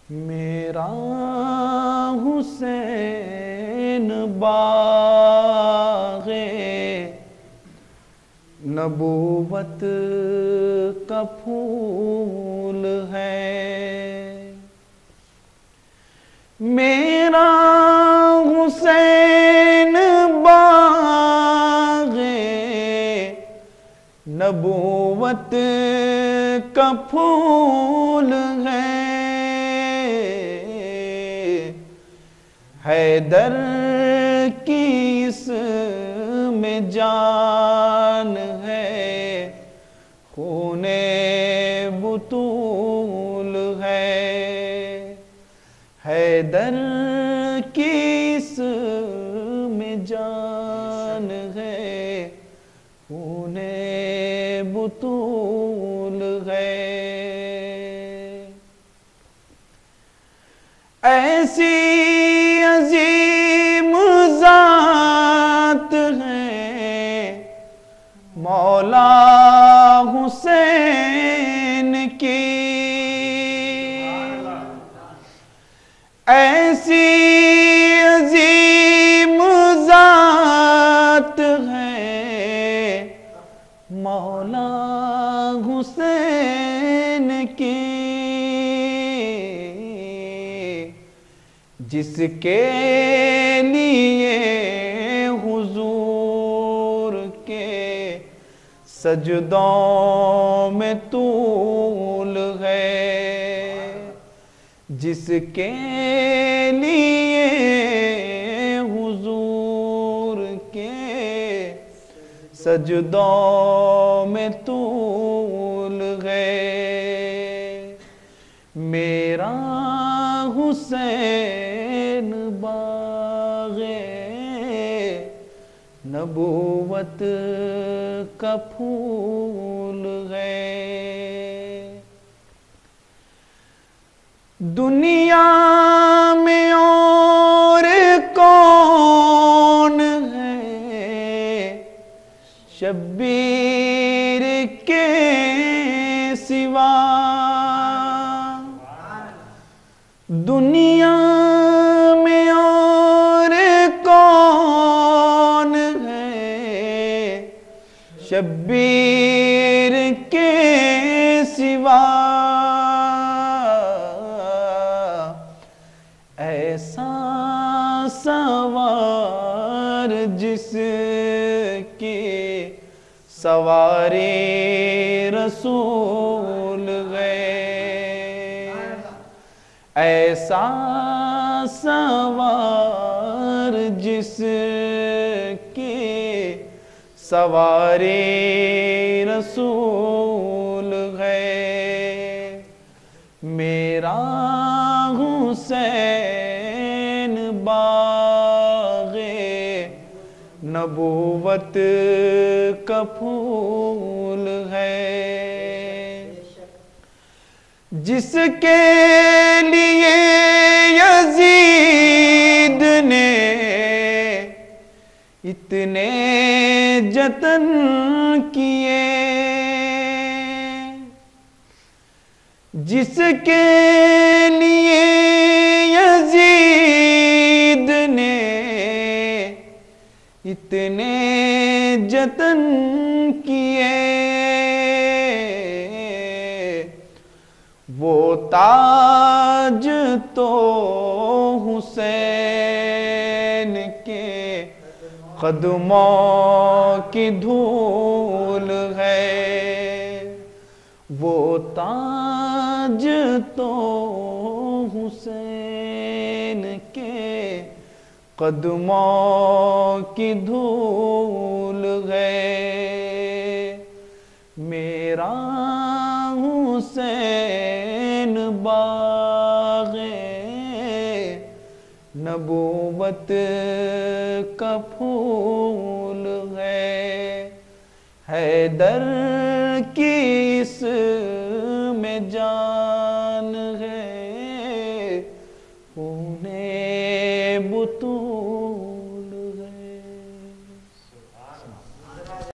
मेरा हुसैन बाग़े नबूवत का फूल है। मेरा हुसैन बाग़े नबूवत का फूल है। हैदर की इसमें जान है, खूने बुतूल है। हैदर की इसमें जान है, खूने बुतूल है। ऐसी अजीम ज़ात है मौला हुसैन की। ऐसी अजीम ज़ात है मौला हुसैन की, जिसके लिए हुजूर के सजदों में तूल है। जिसके लिए हुजूर के सजदों में तूल है। मेरा हुसैन बाग़े नबूवत का फूल है। दुनिया में और कौन है शब्बीर के सिवा। दुनिया में और कौन है शब्बीर के सिवा। ऐसा सवार जिसकी सवारी रसूल गए। ऐसा सवार जिसकी सवारी रसूल है। मेरा हुसैन बाग़े नबूवत का फूल है। जिसके लिए यजीद ने इतने जतन किए। जिसके लिए यजीद ने इतने जतन किए। वो ताज तो हुसैन के कदमों की धूल है। वो ताज तो हुसैन के कदमों की धूल है। मेरा हुसैन बाग़े नबूवत का फूल है। हैदर की इसमें जान